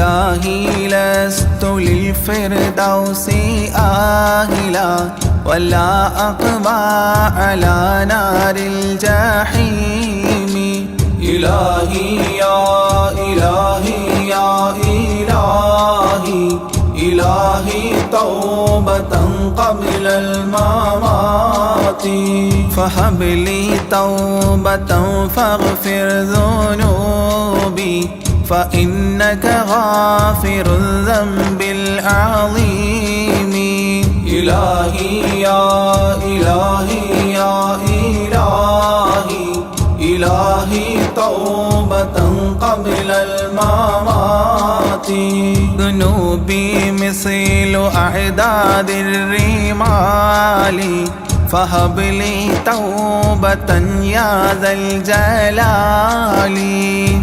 إلهي لست للفردوس آهلا ولا أقوى على نار الجحيم. إلهي يا إلهي يا إلهي إلهي توبة قبل الممات فهب لي توبة فاغفر ذنوبي فإنك غافر الذنب العظيم. إلهي يا إلهي يا إلهي إلهي توبة قبل الممات ذنوبي مثل أعداد الرمال فهب لي توبة يا ذا الجلال.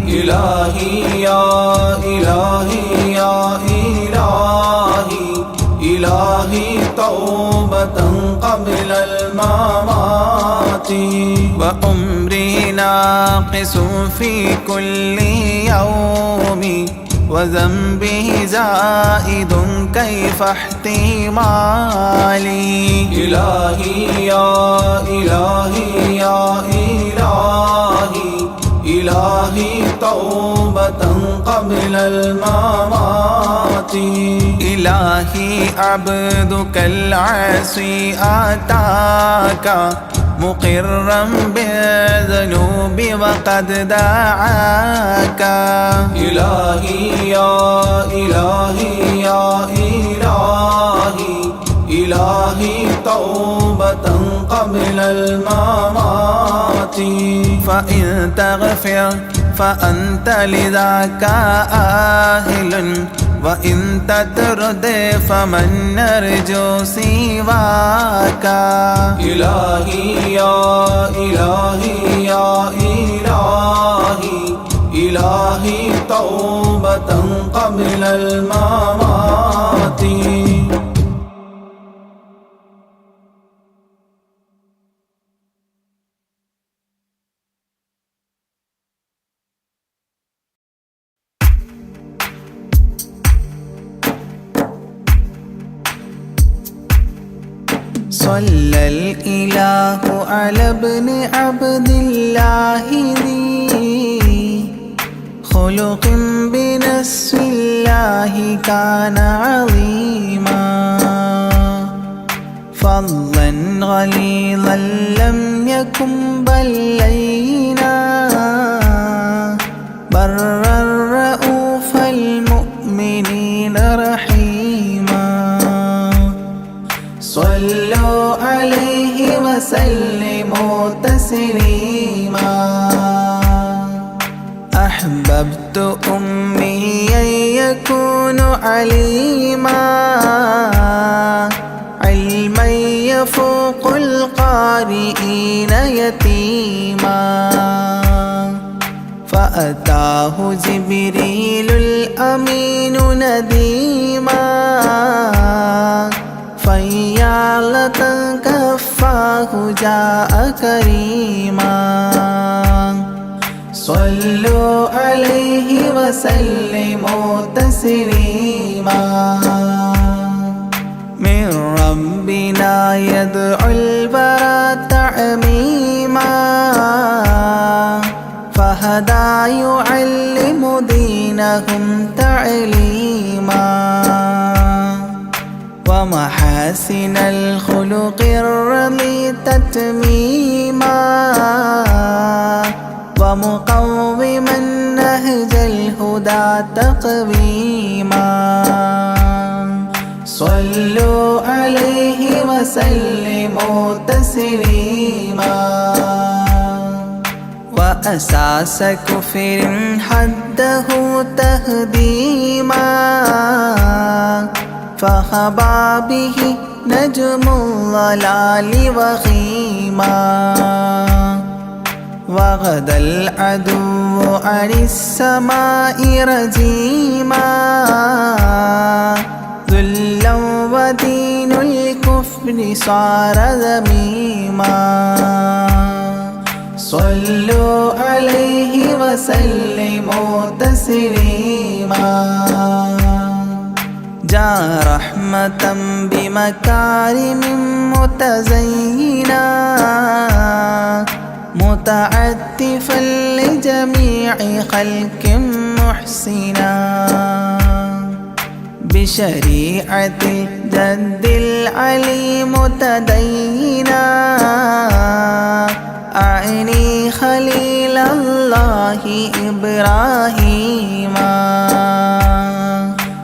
إلهي يا إلهي يا إلهي إلهي توبة قبل الممات وعمري ناقص في كل يوم وذنبه زائد كيف احتمالي. إلهي يا إلهي يا إلهي إلهي توبة قبل الممات. إلهي عبدك العاصي أتاك مقرا بالذنوب وقد دعاك. إلهي يا إلهي يا إلهي إلهي توبة قبل الممات فإن تغفر فأنت لذاك أهل وإن تطرد فمن نرجو سواك. إلهي يا إلهي يا إلهي إلهي توبة قبل الممات. صلى الإله على ابن عبد الله ذي خلق بنص الله كان عظيما فظا غليظا لم يكن بل لينا برا رؤوف المؤمنين رحيما. صلوا عليه وسلموا تسليما. أحببت أمي يكون عليما علما يفوق القارئين يتيما فأتاه جبريل الأمين نديما فيالة كفاه جاء كريما. صلوا عليه وسلموا تسليما. من ربنا يدعو البرى تعميما فهدى يعلم دينهم تعليما ومحاسن الخلق الرضي تتميما ومقوما نهج الهدى تقويما. صلوا عليه وسلموا تسليما. وأساس كفر حده تهديما فخبا به نجم الضلال وخيما وغدا العدو عن السماء رجيما ذلا ودين الكفر صار ذميما. صلوا عليه وسلموا تسليما جاء رحمة بمكارم متزينا متعتفا لجميع خلق محسنا بشريعة الجد العلي متدينا أعني خليل الله إبراهيم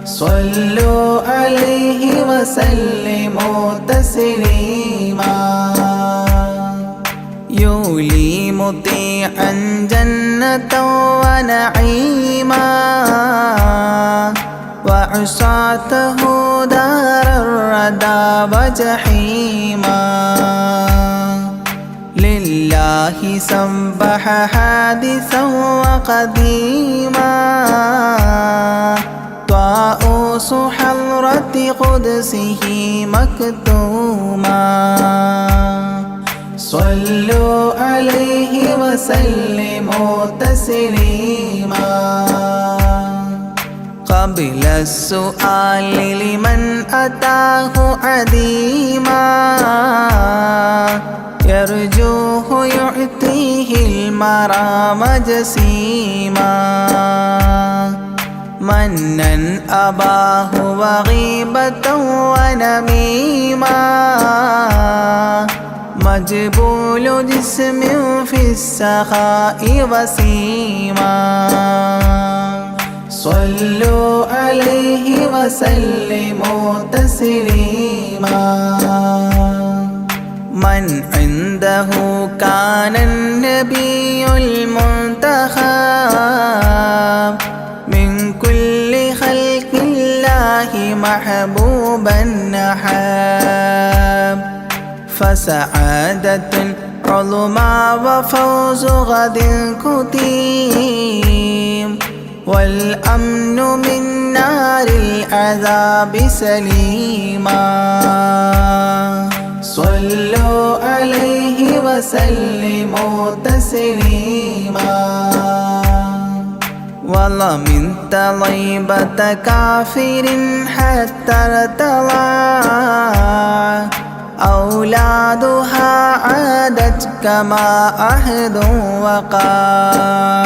صلوا عليه وسلموا تسليما يولي مطيعا جنة ونعيما وعصاته دار الردى وجحيما لله سبح حادثا وقديما طاؤوس حضرة قدسه مكتوما صلوا عليه وسلموا تسليما قبل السؤال لمن أتاه عديما يرجوه يعطيه المرام جسيما منا أباه وغيبة ونميما مجبول جسم في السخاء وسيما صلوا عليه وسلموا تسليما من عنده كان النبي المنتخب من كل خلق الله محبوبا نحب فسعادة عظمى وفوز غد كتيم والأمن من نار العذاب سليما صلوا عليه وسلموا تسليما ومن طيبة كافر حتى ارتضى أولادها عادت كما عهد وقع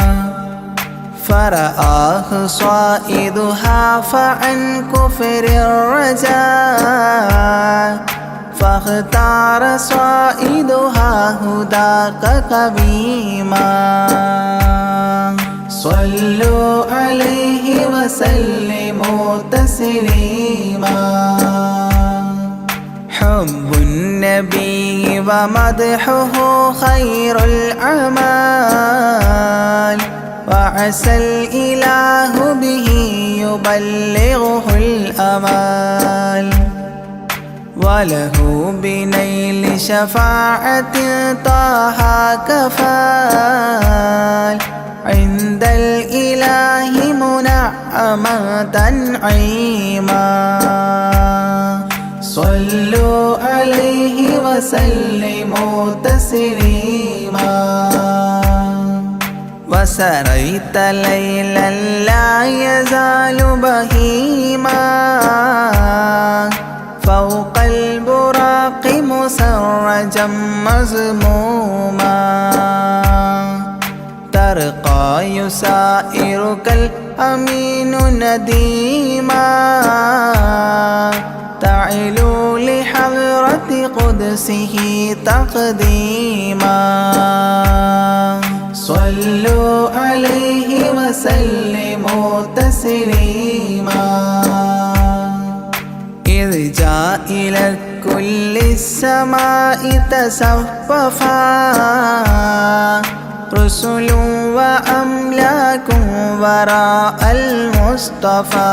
فرآه صائدها فعن كفر الرجاء فاختار صائدها هداك قويما صلوا عليه وسلموا تسليما حب النبي ومدحه خير الأعمال وعسى الإله به يبلغه الأمال وله بنيل شفاعة طه كفال عند الإله منعما تنعيما صلوا عليه وسلموا تسليما وسريت ليلا لا يزال بهيما فوق البراق مسرجا مزموما ترقى يسائرك الأمين نديما تعلو لحضرة قدسه تقديما صلوا عليه وسلموا تسليما إذ جاء إلى كل السماء تصففا رسل وأملاك وراء المصطفى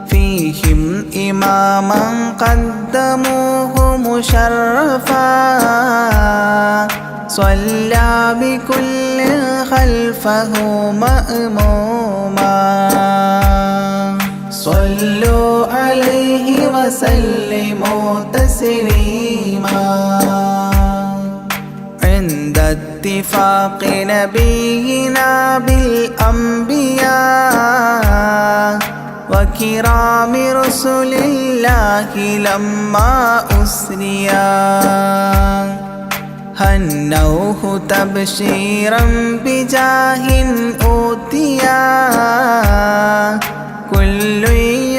فيهم إماما قدموه مشرفا صلى بكل خلفه مأموما صلوا عليه وسلموا تسليما عند اتفاق نبينا بالأنبياء وكرام رسل الله لما أسريا هنوه تبشيرا بجاه أوتيا كل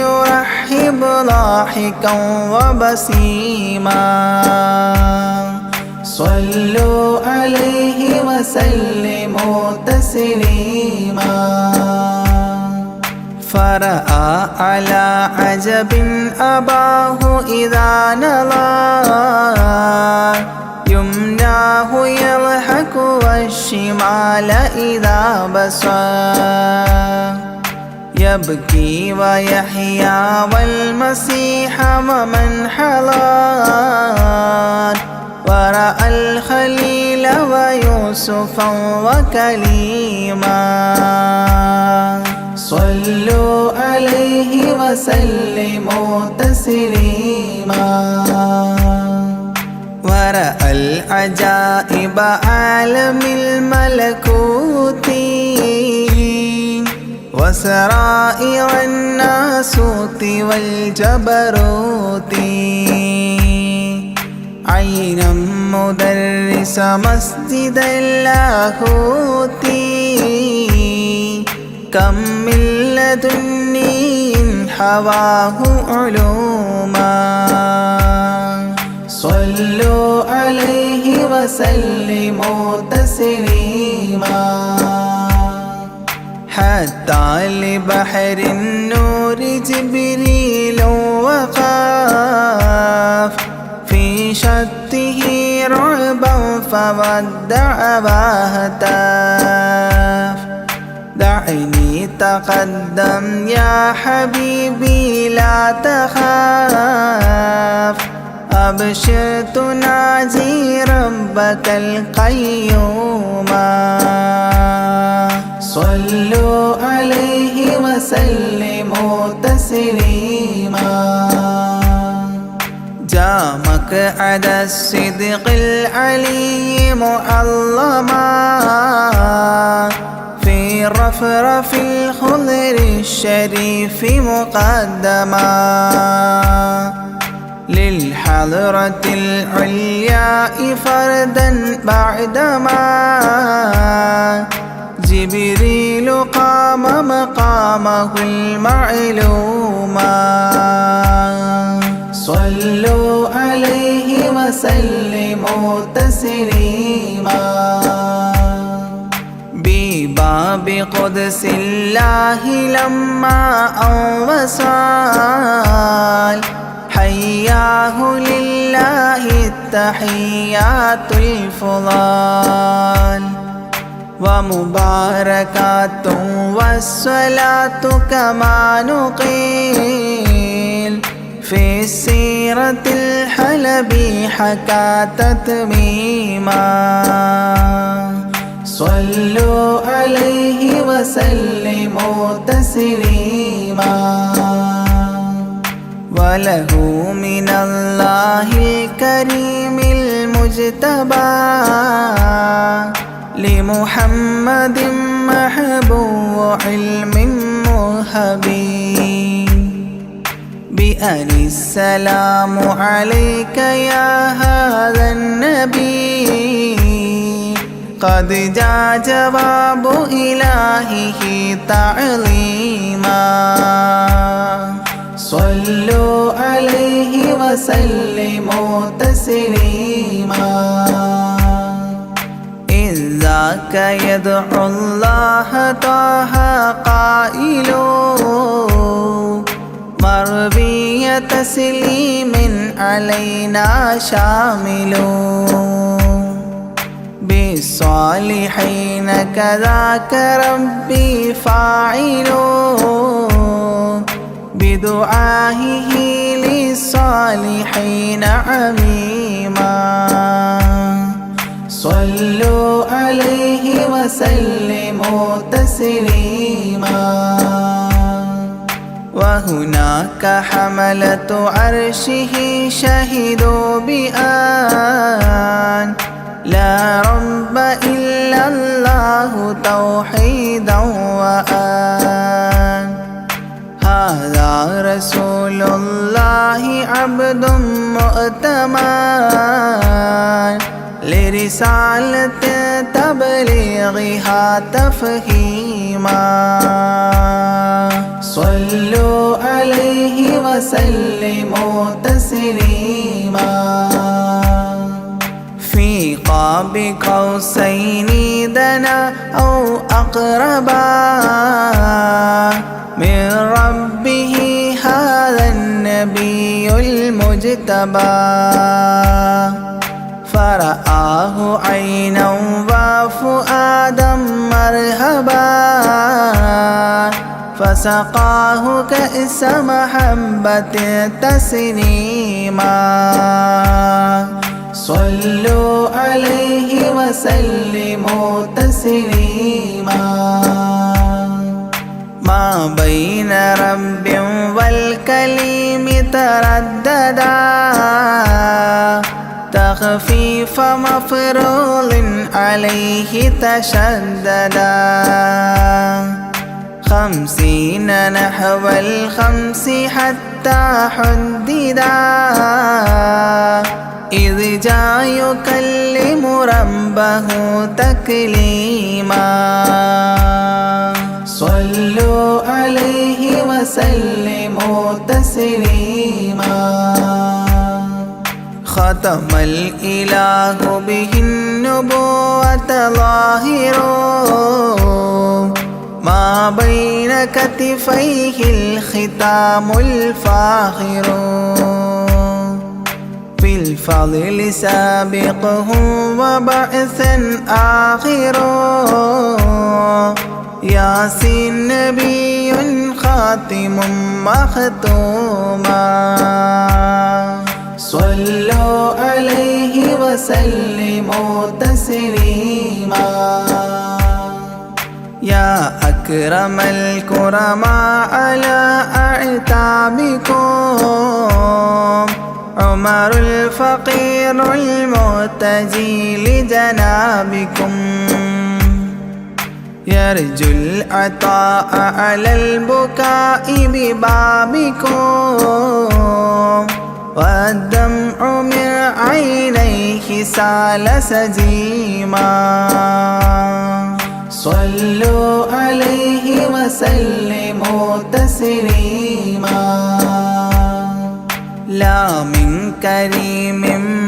يرحب ضاحكا وبسيما صلوا عليه وسلموا تسليما فرأى على عجب أباه إذا نظر يمناه يضحك والشمال إذا بصر يبكي ويحيى والمسيح ومن حضر ورأى الخليل ويوسفا وكليما صلوا عليه وسلموا تسليما ورأى العجائب عالم الملكوت وسرائر الناسوت والجبروت عينا مدرس مسجد اللاهوت كم من لدني حواه علوما صلوا عليه وسلموا تسليما حتى لبحر النور جبريل وقاف في شته رعبا فودع وهتاف دعني تقدم يا حبيبي لا تخاف أبشر تناجي ربك القيوم صلوا عليه وسلموا تسليما جاء مقعد الصدق العلي معظما في رفرف الخضر الشريف مقدما للحضرة العليا فردا بعدما جبريل قام مقامه المعلوم صلوا عليه وسلموا تسليما بباب قدس الله لما أوصال حياه لله التحيات الفضال ومباركات والصلاة كما نقيل في السيرة الحلبي حكى تتميما صلوا عليه وسلموا تسليما وله من الله الكريم المجتبى لمحمد محبوب علم مهبي بأن السلام عليك يا هذا النبي قد جاء جواب إلهه تعظيما صلوا عليه وسلموا تسليما إذ ذاك يدعو الله طه قائل مربي تسليم علينا شامل بالصالحين كذاك ربي فاعل بدعائه للصالحين عميما صلوا عليه وسلموا تسليما وهناك حملة عرشه شهدوا بأن لا رب إلا رسالة تبليغها تفهيما صلوا عليه وسلموا تسليما في قاب قوسين دنا أو أقربا من ربه هذا النبي المجتبى فرآه عينا وفؤادا مرهبا فسقاه كأس محبة تسنيما صلوا عليه وسلموا تسليما ما بين رب والكليم ترددا تخفيف مفروض عليه تشددا 50 نحو 5 حتى حددا إذ جاء يكلم ربه تكليما صلوا عليه وسلموا تسليما ختم الإله به النبوة ظاهر ما بين كتفيه الختام الفاخر في الفضل سابقه وبعثا آخر ياسين نبي خاتم مختوما صلوا عليه وسلموا تسليما يا أكرم الكرماء على أعتابكم عمر الفقير المرتجي لجنابكم يرجو العطاء على البكاء ببابكم والدمع من عينيه سال سجيما صلوا عليه وسلموا تسليما لا من كريم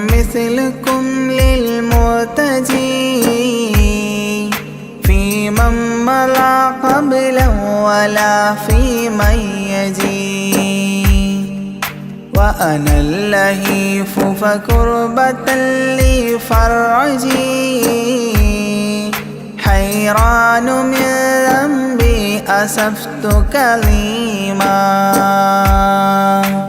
مثلكم للمرتجي في من مضى قبلا ولا في من يجي وأنا اللهيف فكربة لي فرجي حيران من ذنبي أسفت كظيما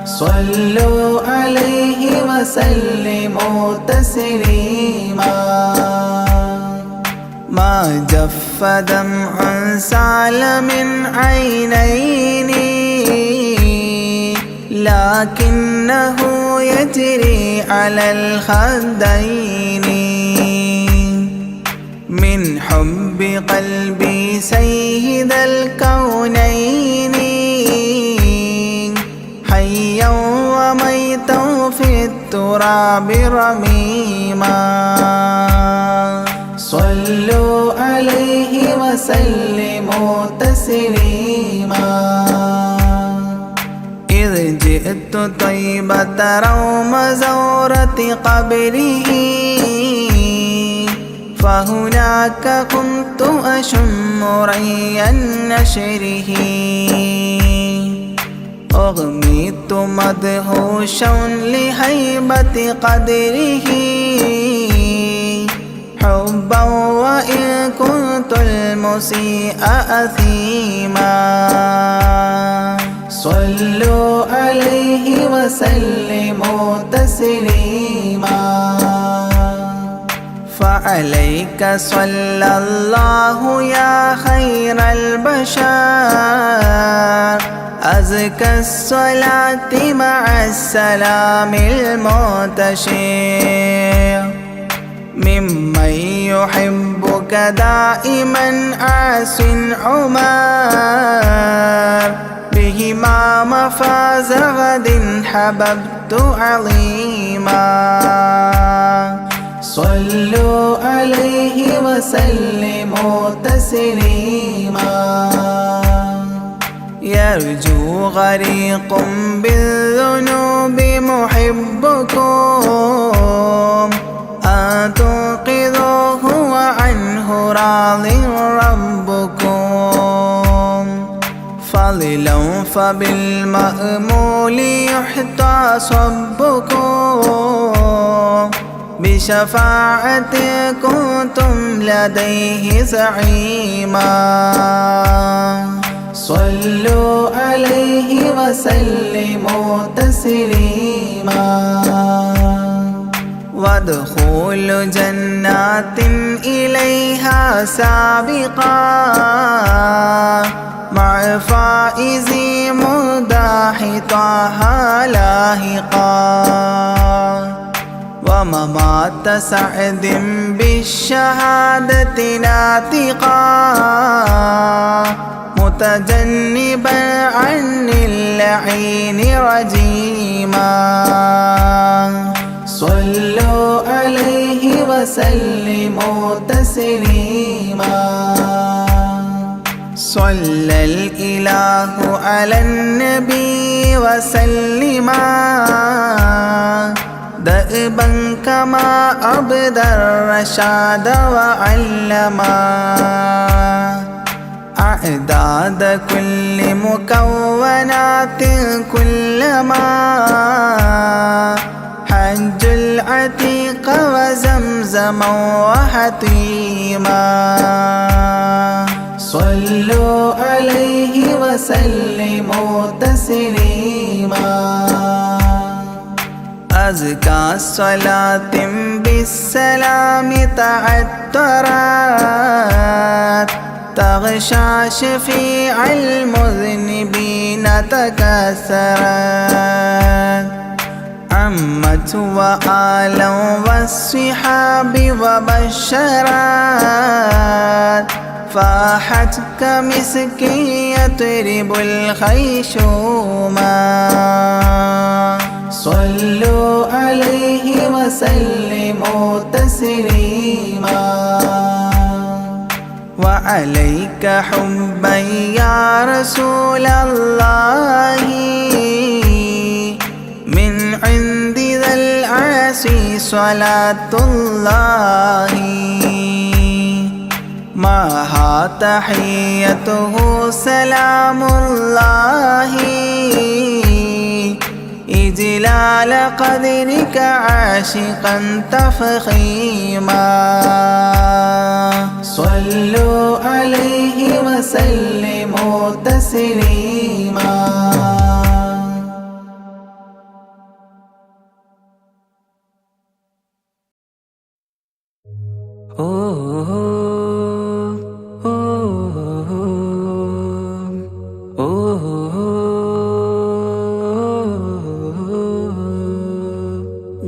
صلوا عليه وسلموا تسليما ما جف دمع سال من عينيني لكنه يجري على الخدين من حب قلبي سيد الكونين حيا وميتا في التراب رميما صلوا عليه وسلموا تسليما إذ جئت طيبة روم زورة قبره فهناك كنت أشم ري نشره أغميت مدهوشا لهيبة قدره حبا وإن كنت المسيء أثيما صلوا عليه وسلموا تسليما فعليك صلى الله يا خير البشر أزكى الصلاة مع السلام المنتشر ممن يحبك دائما عاص عمر بهما مفاز غد حببت عظيما صلوا وسلموا تسليما يرجو غريق بالذنوب محبكم أن تنقذوه وعنه راض ربكم فضلا فبالمأمول يحتى صبكم بشفاعة كنتم لديه زعيما صلوا عليه وسلموا تسليما وادخول جنات إليها سابقا مع فائز مداح طه لاحقا وممات سعد بالشهادة ناطقا متجنبا عن اللعين رجيما صلوا عليه وسلموا تسليما صلى الإله على النبي وسلما دأبا كما أبدى الرشاد وعلما أعداد كل مكونات كلما حج العتيق وزمزما وحطيما صلوا عليه وسلموا تسليما أزكى الصلاة بالسلام تعطرت تغشى شفيع المذنبين تكسرت عمت وآلا والصحاب وبشرت فاحت كمسك يطرب الخيشوما صلوا عليه وسلموا تسليما وعليك حبا يا رسول الله من عند ذا العرش صلاة الله معها تحيته سلام الله إجلال قدرك عاشقا تفخيما صلوا عليه وسلموا تسليما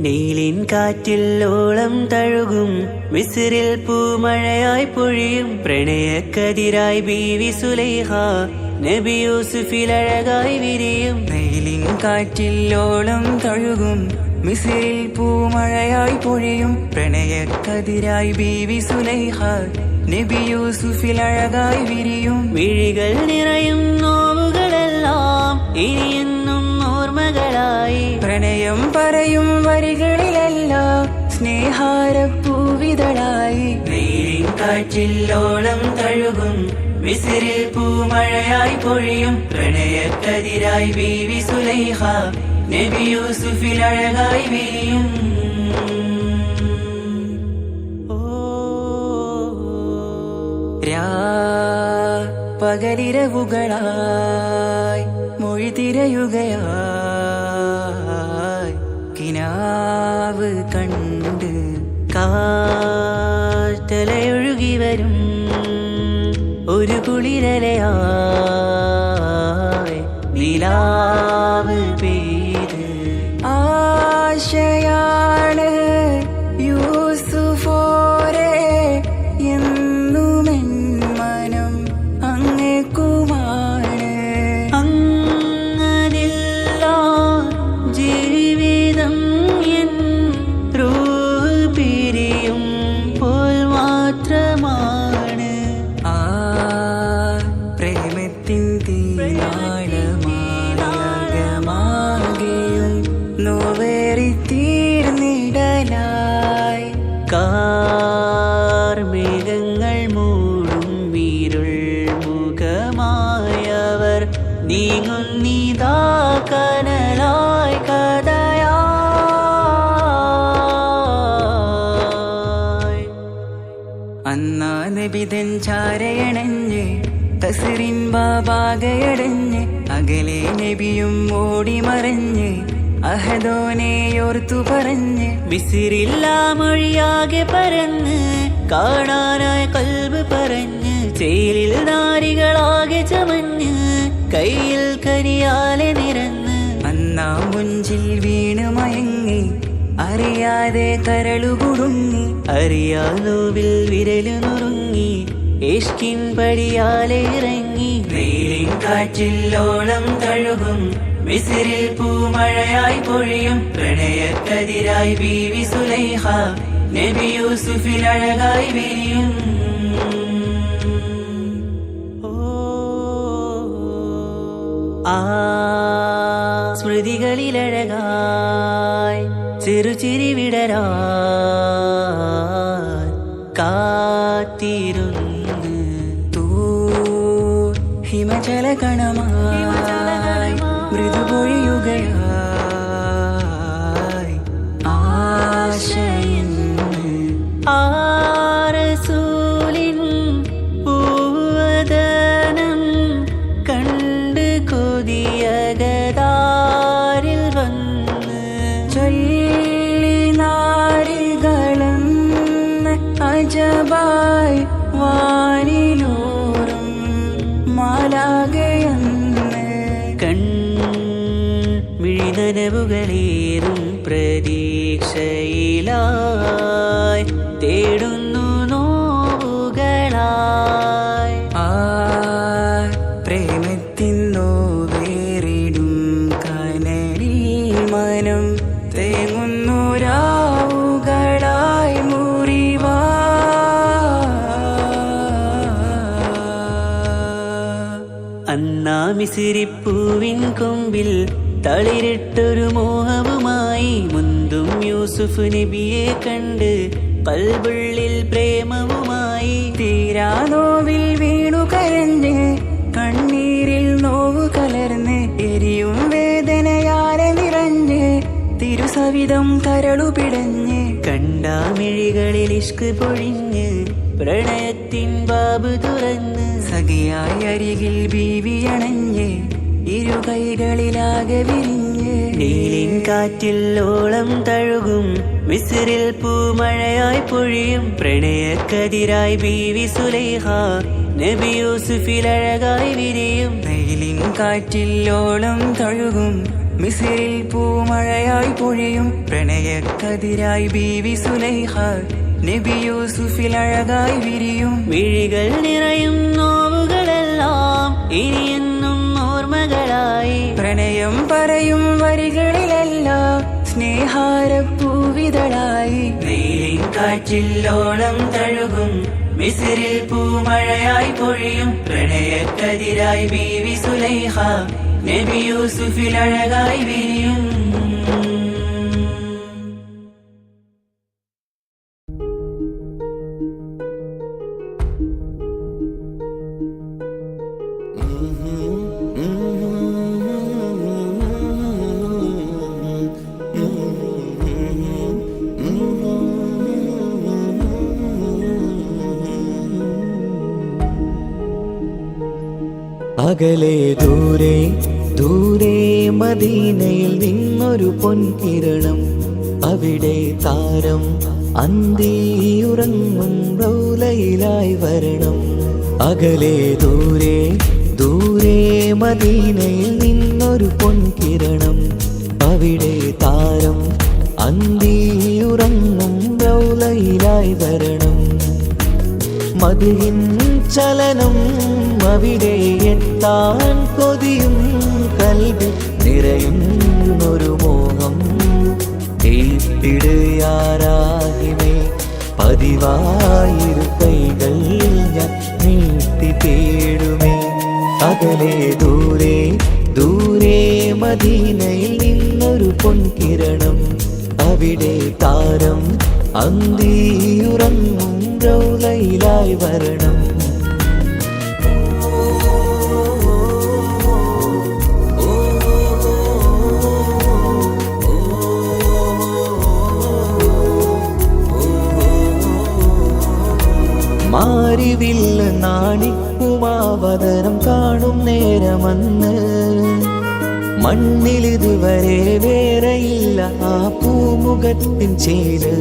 നീലിൻ കാറ്റില്ലോളം തഴുകും മിസ്രിൽ പൂമഴയായി പൊഴിയും പ്രണയക്കതിരായി ബീവി സുലൈഹ നബി യൂസുഫിലഴകായി വിരിയും. നീലിൻ കാറ്റില്ലോളം തഴുകും മിസ്രിൽ പൂമഴയായി പൊഴിയും പ്രണയക്കതിരായി ബീവി സുലൈഹ നബി യൂസുഫിലഴകായി വിരിയും. മിഴികൾ നിറയും നോവുകളെല്ലാം ഇനിയെന്നും ഓർമ്മകളായി പ്രണയം പറയും വരികളിലെല്ലാം സ്നേഹാരപ്പൂവിതളായി. നീലിൻ കാറ്റില്ലോളം തഴുകും മിസ്രിൽ പൂമഴയായി പൊഴിയും പ്രണയക്കതിരായി ബീവി സുലൈഹ നബി യൂസുഫിലഴകായി വിരിയും. പകലിരവുകളായി മൊഴി തിരയുകയായി കിനാവ് കണ്ട് കാറ്റലയൊഴുകി വരും ഒരു കുളിരലയായി നിലാവ് പെയ്ത് ആശയാണ് യൂസുഫോരെ എന്നുമെൻ മനം അങ്ങേക്കുമാണ്. അങ്ങനില്ല ജീവിതം എൻ റൂഹ് പിരിയും പോൽ മാത്രമാ അന്നാ നബിതൻ ചാരയണഞ്ഞ് തസ്റിൻ ബാബാകയടഞ്ഞ് അകലെ നബിയും ഓടി മറഞ്ഞ് അഹദോനെയോർത്തു പറഞ്ഞ് മിസിറില്ലാ മൊഴിയാകെ പരന്ന് കാണാനായ കൽബ് പറഞ്ഞ് ചേലിൽ നാരികളാകെ ചമഞ്ഞ് കയ്യിൽ കരിയാലെ നിരന്ന് അന്നാ മുഞ്ചിൽ വീണ് മയങ്ങി അറിയാതെ കരളുകുടുങ്ങി അറിയാലോവിൽ വിരലു നുറുങ്ങി ഇഷ്കിൻ പടിയാലെ ഇറങ്ങി വെയിലിൻ കാറ്റില്ലോളം തഴുകും മിസിറിൽ പൂമഴയായി പൊഴിയും പ്രണയക്കതിരായി ബീവി സുലൈഹ നബി യൂസുഫിൽ അഴകായി വിരിയും ആ സ്മൃതികളിലഴകായി ചെറുചിരി വിടരാൻ കാത്തിരുന്ന് ഹിമജല കണമായി മൃദുപൊഴിയുകയായി ആശയിന്ന് ആരസൂലിൻ പൂവദനം കണ്ട് കൊതിയകതാരിൽ വന്ന് ചൊല്ലി നാരികളെന്ന് അജബായി വാനിലൂറും മാലാകയെന്ന് മിഴിനനവുകളേറും പ്രതീക്ഷയിലായി തേടുന്നു നോവുകളായി ആ പ്രേമത്തിന്നോ വേറിടും കനലിൽ മനം തേങ്ങുന്നു രാവുകളായി മുറിവാ അന്നാ മിസിരിപ്പൂവിൻ കൊമ്പിൽ തളിരിട്ടൊരു മോഹവുമായി മുന്തും യൂസുഫ് നബിയെ കണ്ട് കൽബുള്ളിൽ പ്രേമവുമായി തീരാ നോവിൽ വീണു കരഞ്ഞ് കണ്ണീരിൽ നോവ് കലർന്ന് എരിയും വേദനയാലെ നിറഞ്ഞ് തിരുസവിധം കരളു പിടഞ്ഞ് കണ്ടാമിഴികളിൽ ഇഷ്ക് പൊഴിഞ്ഞ് പ്രണയത്തിൻ ബാബ് തുറന്ന് സഖിയായി അരികിൽ ബീവിയണഞ്ഞ് ഇരു കൈകളിലാകെ വിരിഞ്ഞ് നീലിൻ കാറ്റില്ലോളം തഴുകും മിസിറിൽ പൂമഴയായി പൊഴിയും പ്രണയക്കതിരായി ബീവി സുലൈഹ നബി യൂസുഫിൽ അഴകായി വിരിയും വെയിലിൻ കാറ്റില്ലോളം തഴുകും മിസിറിൽ പൂമഴയായി പൊഴിയും പ്രണയക്കതിരായി ബീവി സുലൈഹ നബി യൂസുഫിൽ അഴകായി വിരിയും മിഴികൾ നിറയും നോവുകളെല്ലാം ഇനിയെന്നും ഓർമ്മകളായി പ്രണയം പറയും വരികളിലെല്ലാം സ്നേഹാരപ്പൂവിതളായി വെയിലിൻ കാറ്റില്ലോളം തഴുകും മിസിറിൽ പൂമഴയായി പൊഴിയും പ്രണയക്കതിരായി ബീവി സുലൈഹ നബി യൂസുഫിൽ അഴകായി വിരിയും അകലെ ദൂരെ ദൂരെ മദീനയിൽ നിന്നൊരു പൊൻകിരണം അവിടെ താരം അന്തിയുറങ്ങും റൗലയിലായി വരണം അകലെ ദൂരെ ദൂരെ മദീനയിൽ നിന്നൊരു പൊൻകിരണം അവിടെ താരം അന്തിയുറങ്ങും റൗലയിലായി വരണം മദിയിൻ ചലനം അവിടെ എത്താൻ കൊതിയും കൽബിൽ നിറയുന്നൊരു മോഹം ഏറ്റിടുയാരാഹിമേ പതിവായിരു കൈകൾ ഞാൻ നീട്ടി തേടുമേ അകലെ ദൂരെ ദൂരെ മദീനയിൽ നിന്നൊരു പൊൻകിരണം അവിടെ താരം അന്തിയുറങ്ങും റൗലയിലായി വരണം മാരിവില്ല് നാണിക്കുമാവതരം കാണും നേരമന്ന് മണ്ണിലിതുവരെ വേറെയില്ല ആ പൂമുഖത്തിൻ ചേര്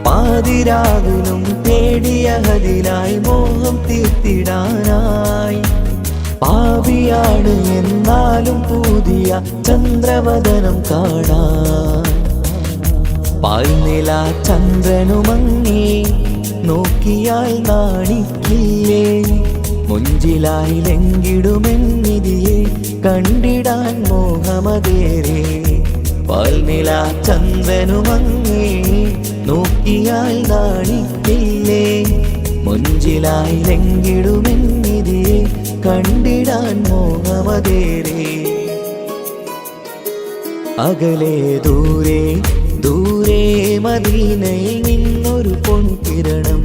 പാതിരാവിലും തേടിയതിനായി മോഹം തീർത്തിടാനായി പാപിയാണ് എന്നാലും പുതിയ ചന്ദ്രവദനം കാണാൻ പാൽനില ചന്ദ്രനുമങ്ങി നോക്കിയാൽ നാണിക്കില്ലേ മുഞ്ചിലായി ലംഘിടുമെന്നിതിയെ കണ്ടിടാൻ മോഹമതേരെ പാൽനില ചന്ദ്രനുമങ്ങി നോക്കിയാൽ നാണിക്കില്ലേ മുഞ്ചിലായി ലംഘിടുമെന്നിതിയെ കണ്ടിടാൻ മോഹമതേരെ അകലെ ദൂരെ ദൂരെ മദീനയിൽ നിന്നൊരു പൊൻകിരണം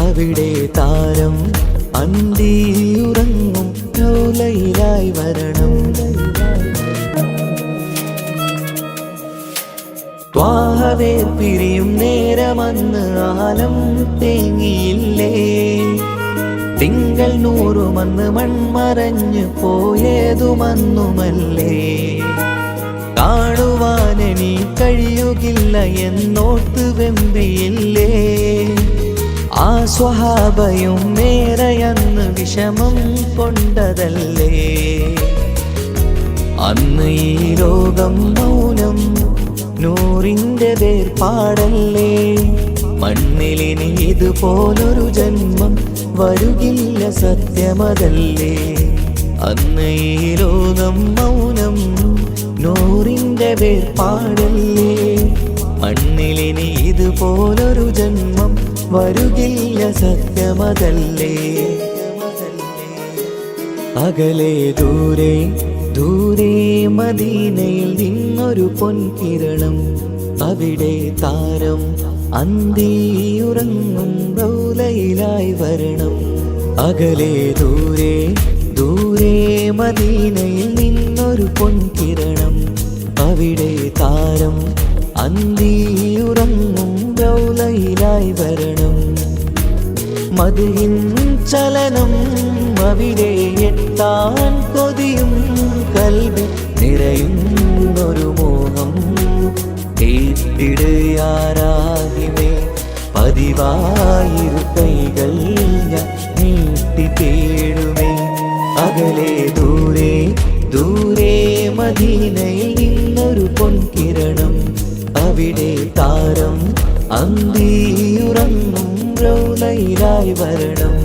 അവിടെ താരം അന്തിയുറങ്ങും റൗളയിലായി വരണം ത്വാഹവേർ പിരിയും നേരമന്ന് ആലം തേങ്ങിയില്ലേ തിങ്കൾ നൂറുമന്ന് മൺമറഞ്ഞു പോയതുമന്നുമല്ലേ കാണുവാനെനി കഴിയുകില്ല എന്നോർത്ത് വെമ്പിയില്ലേ ആ സ്വഹാബയും മേറയന്ന് വിഷമം കൊണ്ടതല്ലേ അന്ന് ഈ ലോകം മൗനം നൂറിൻ്റെ വേർപാടല്ലേ മണ്ണിലിനി ഇതുപോലൊരു ജന്മം വരുകില്ല സത്യമതല്ലേ അന്ന് ഈ ലോകം മൗനം നൂറിൻ്റെ വേർപാടല്ലേ മണ്ണിലിനി ഇതുപോലൊരു ജന്മം വരുകില്ല സത്യമതല്ലേ അകലെ ദൂരെ ദൂരെ മദീനയിൽ നിന്നൊരു പൊൻകിരണം അവിടെ താരം അന്തിയുറങ്ങും റൗളയിലായി വരണം അകലെ ദൂരെ ദൂരെ മദീനയിൽ നിന്നൊരു പൊൻകിരണം അവിടെ താരം അന്തിയുറങ്ങും റൗളയിലായി വരണം മദ്ഹിൻ ചലനം അവിടെ എത്താൻ കൊതിയും കൽബിൽ നിറയുന്നൊരു മോഹം കേട്ടിടയാരാകിമേ പതിവായിരു കൈകൾ ഞാൻ നീട്ടി തേടുമേ അകലെ ദൂരെ ദൂരെ മദീനയിൽ നിന്നൊരു പൊൻകിരണം അവിടെ താരം അന്തിയുറങ്ങും റൗളയിലായി വരണം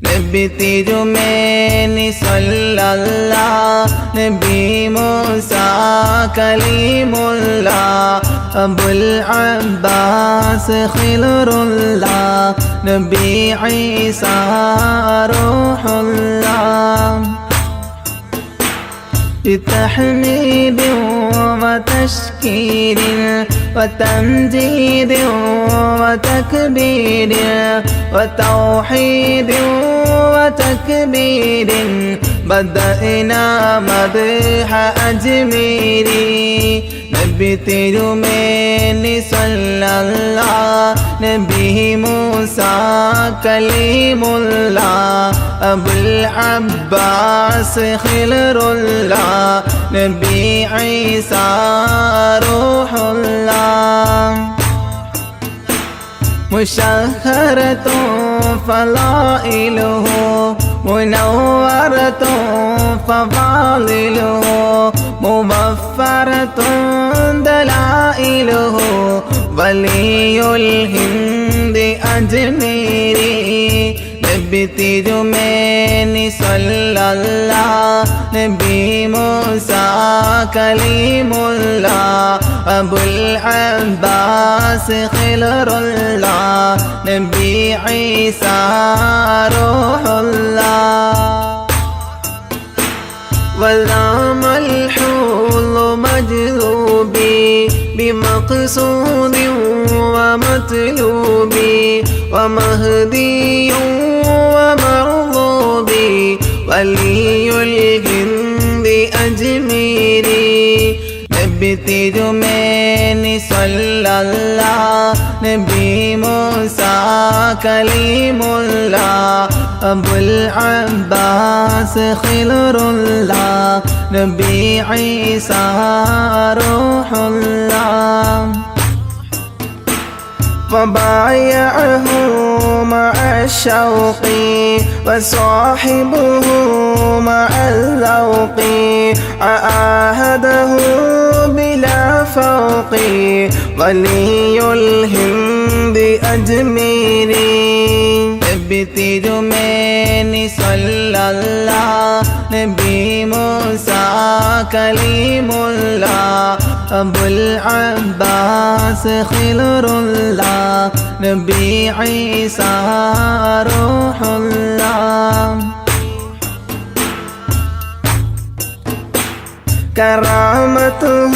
നബി തിരുമേനി സല്ലല്ലാഹ് നബി മൂസ കലീമുല്ലാഹ് അബുൽ അബ്ബാസ് ഖിലറുല്ലാഹ് നബി ഈസ റൂഹുല്ലാഹ് بتحميد وتشكير وتمجيد وتكبير وتوحيد وتكبير بدأنا مدح أجميري നബി തിരുമേനി സല്ലല്ലാഹ് നബി മൂസ കലീമുല്ലാഹ് അബുൽ അബ്ബാസ് ഖിലറുല്ലാഹ് നബി ഈസ റൂഹുല്ലാഹ് مشهرة فضائله منورة فضائله مبفرة دلائله ولي الهند أجميري നബി തിരുമേനി സല്ലല്ലാഹ് നബി മൂസ കലീമുല്ലാഹ് അബുൽ അബ്ബാസ് ഖിലറുല്ലാഹ് നബി ഈസ റൂഹുല്ലാഹ് والنعم الحول مجذوبي بمقصود ومطلوب ومهدي ومرغوب ولي الهند أجميري نبتي جميني صلى الله نبي موسى كليم الله أبو العباس خلر الله نبي عيسى روح الله وبايعه مع الشوق وصاحبه مع الذوق عاهده بلا فوق ولي الهند أجميري نبتي جميني صلى الله نبي موسى كليم الله أبو العباس خلر الله نبي عيسى روح الله كرامته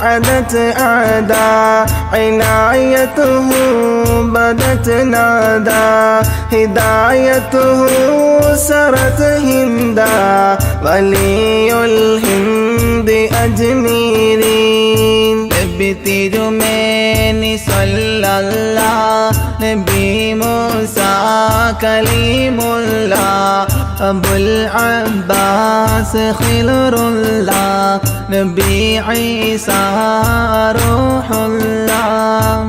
عدت أعداء عنايته بدت نادى هدايته سرت هندا ولي الهند أجميري نبتي جميني صلى الله نبي موسى كليم الله أبو العباس خلر الله نبي عيسى روح الله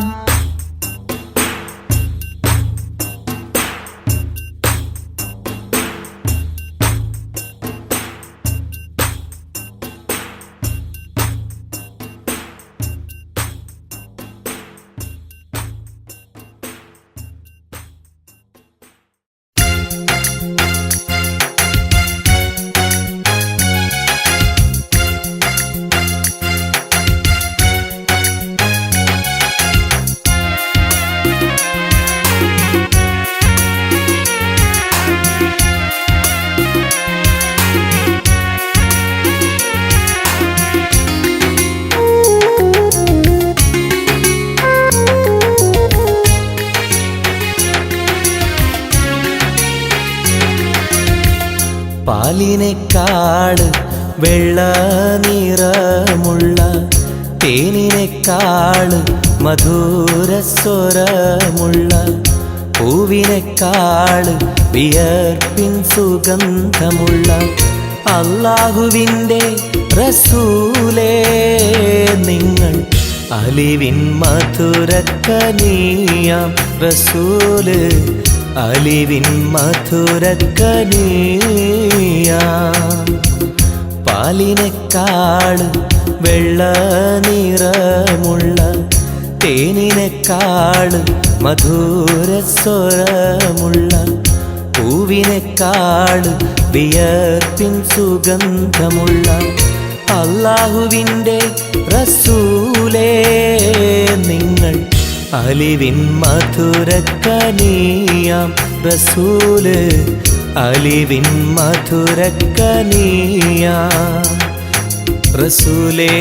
പാലിനെക്കാട് വെള്ള നിറമുള്ള തേനിനെക്കാട് മധുരസ്വരമുള്ള പൂവിനെക്കാട് വിയർപ്പിൻ സുഗന്ധമുള്ള അല്ലാഹുവിൻ്റെ റസൂലേ നിങ്ങൾ അലിവിൻ മധുരക്കനിയാം റസൂല് അലിവിൻ മധുരക്കനിയാം പാലിനെക്കാട് വെള്ള നിറമുള്ള തേനിനെക്കാട് മധുരസ്വരമുള്ള പൂവിനെക്കാട് വിയർപ്പിൻ സുഗന്ധമുള്ള അല്ലാഹുവിൻ്റെ റസൂലേ നിങ്ങൾ അലിവിൻ മധുരക്കനിയാം റസൂല് അലിവിൻ മധുരക്കനിയാം റസൂലേ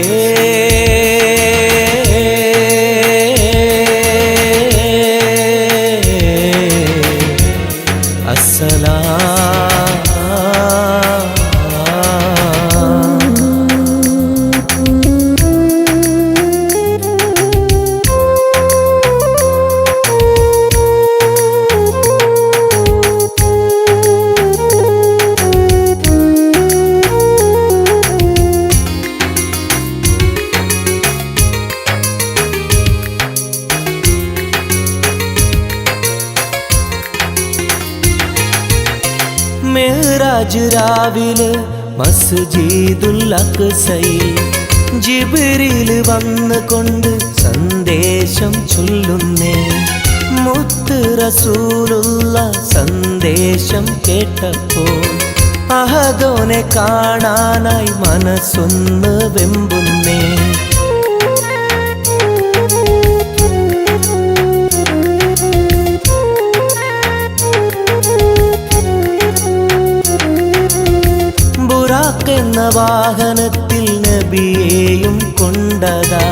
മിഅ്റാജ് രാവിലെ മസ്ജിദുൽ അഖ്സയിൽ ജിബ്രീൽ വന്നുകൊണ്ട് സന്ദേശം ചൊല്ലുന്നേ മുത്ത് റസൂലുള്ള സന്ദേശം കേട്ടപ്പോൾ അഹദോനെ കാണാനായി മനസ്സൊന്ന് വെമ്പുന്നേ ബുറാഖ് എന്ന വാഹനത്തിൽ നബിയെയും കൊണ്ടതാ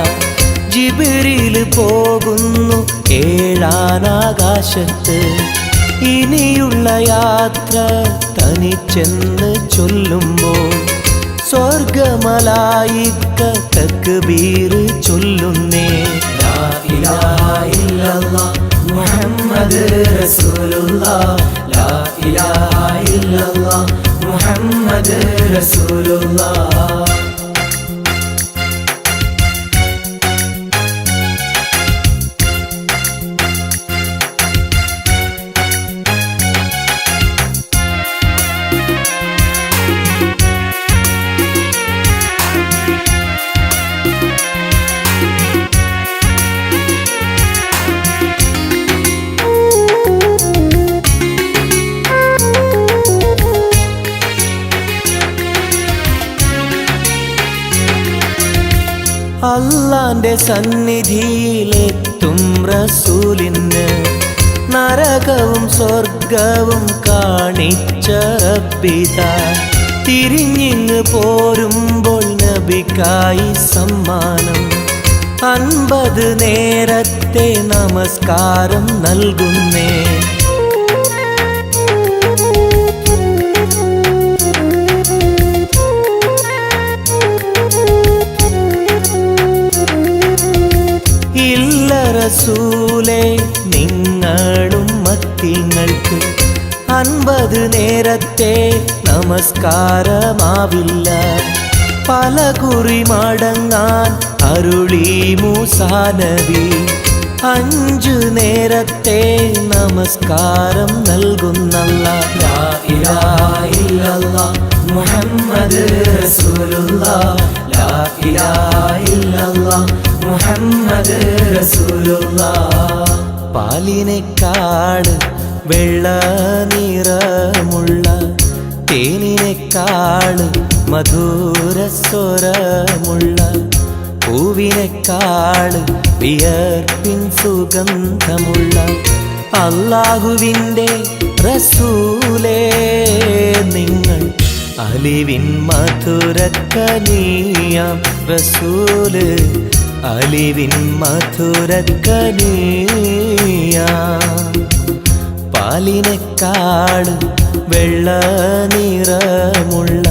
ജിബ്രീൽ പോകുന്നു ഏഴാനാകാശത്ത്. ഇനിയുള്ള യാത്ര തനിച്ചെന്ന് ചൊല്ലുമ്പോൾ സ്വർഗമലായിക്ക തക്ബീർ ചൊല്ലുന്നേ. ലാ ഇലാഹ ഇല്ലല്ലാഹ് മുഹമ്മദ് റസൂലുള്ളാഹ്, ലാ ഇലാഹ ഇല്ലല്ലാഹ് മുഹമ്മദ് റസൂലുള്ളാഹ്. അല്ലാന്റെ സന്നിധിയിലെത്തും റസൂലിന് നരകവും സ്വർഗവും കാണിച്ച റബ്ബിതാ. തിരിഞ്ഞിങ്ങ് പോരുമ്പോൾ നബിക്കായി സമ്മാനം 50 നേരത്തെ നമസ്കാരം നൽകുന്നേ. റസൂലേ നിങ്ങളും മത്തിങ്ങൾക്ക് 50 നേരത്തെ നമസ്കാരമാവില്ല. പല കുറി മടങ്ങാൻ അരുളി മൂസാ നബി. 5 നേരത്തെ നമസ്കാരം നൽകുന്നല്ലാഹ്. ലാ ഇലാഹ ഇല്ലല്ലാഹ് മുഹമ്മദ് റസൂലുള്ളാഹ്, ലാ ഇലാഹ ഇല്ലല്ലാഹ് മുഹമ്മദ് റസൂലുള്ളാഹ്. പാലിനെക്കാട് വെള്ള നിറമുള്ള തേനിനെക്കാട് മധുരസ്വരമുള്ള പൂവിനെക്കാട് വിയർപ്പിൻ സുഗന്ധമുള്ള അല്ലാഹുവിൻ്റെ റസൂലേ നിങ്ങൾ അലിവിൻ മധുരക്കനിയാം റസൂല്, അലിവിൻ മധുരക്കനിയാം. പാലിനെക്കാട് വെള്ള നിറമുള്ള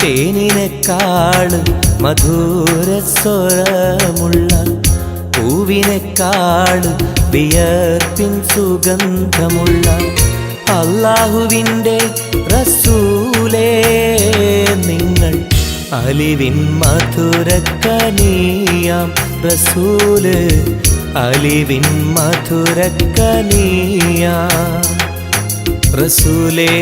തേനിനെക്കാട് മധുരസ്വരമുള്ള പൂവിനെക്കാട് വിയർപ്പിൻ സുഗന്ധമുള്ള അല്ലാഹുവിൻ്റെ റസൂലേ നിങ്ങൾ അലിവിൻ മധുരക്കനിയാം റസൂല്, അലിവിൻ മധുരക്കനിയാം റസൂലേ.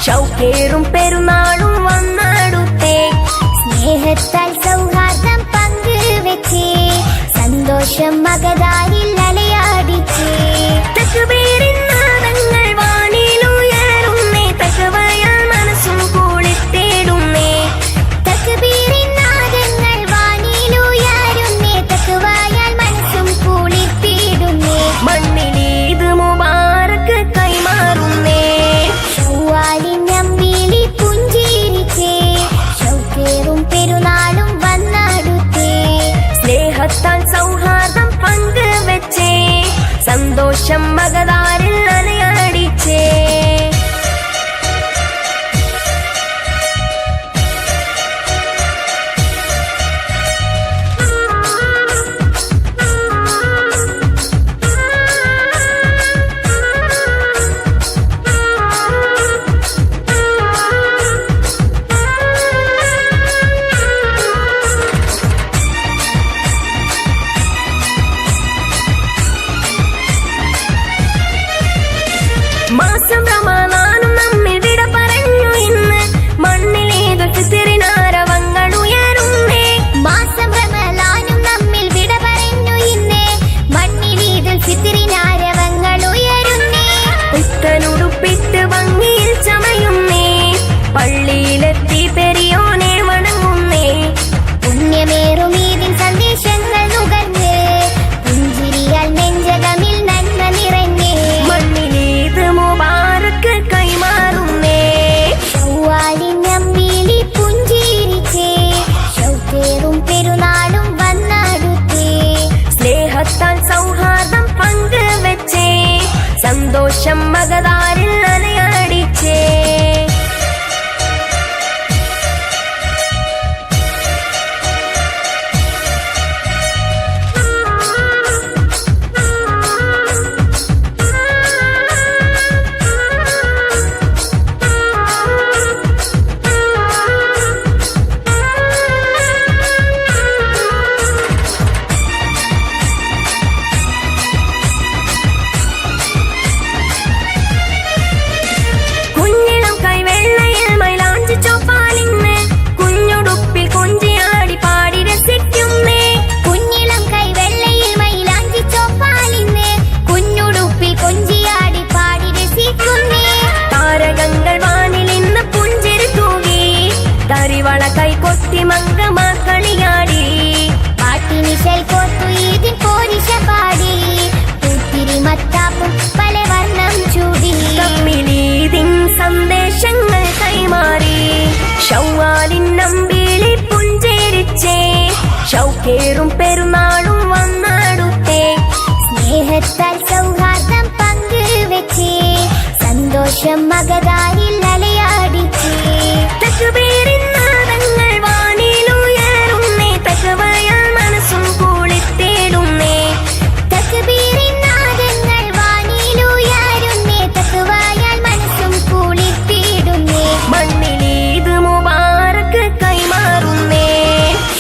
ഷൗക്കേറും പെരുന്നാളും വന്നടുത്തേ, സ്നേഹത്താൽ സൗഹാർദ്ദം പങ്കുവെച്ചേ, സന്തോഷം മകതാരിൽ അലയാടിച്ചേ. തക്ബീറിൻ നാദങ്ങൾ വാനിലുയരുന്നേ, തഖ്വയാൽ മനസ്സും കുളിർത്തേടുന്നേ. തക്ബീറിൻ നാദങ്ങൾ വാനിലുയരുന്നേ, തഖ്വയാൽ മനസ്സും കുളിർത്തേടുന്നേ. മണ്ണിൽ ഈദ് മുബാറക്ക് കൈമാറുന്നേ, ഷവ്വാലിൻ അമ്പിളി പുഞ്ചിരിച്ചേ, ഷൗക്കേറും പെരുന്നാളും വന്നാടുത്തേ സ്നേഹത്താൽ സൗഹാർദ്ദം പങ്കുവെച്ചേ സന്തോഷം മകതാരിൽ അലയാടിച്ചേ തക്ബീറിൻ നാദങ്ങൾ വാനിലുയരുന്നേ തഖ്വയാൽ മനസ്സും കുളിർത്തിടുന്നേ തക്ബീറിൻ നാദങ്ങൾ വാനിലുയരുന്നേ തഖ്വയാൽ മനസ്സും കുളിർത്തിടുന്നേ മണ്ണിൽ ഈദ് മുബാറക്ക് കൈമാറുന്നേ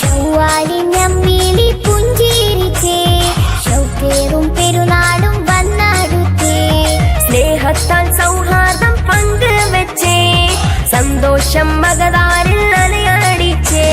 ഷവ്വാലിൻ നമ്മിലി പുഞ്ചിരിച്ചേ ഷൗക്കേറും പെരുന്നാളും വന്നാടുത്തേ സ്നേഹത്താൽ സൗഹാർദ്ദം പങ്കുവെച്ചേ സന്തോഷം മകതാരിൽ അലയടിച്ചേ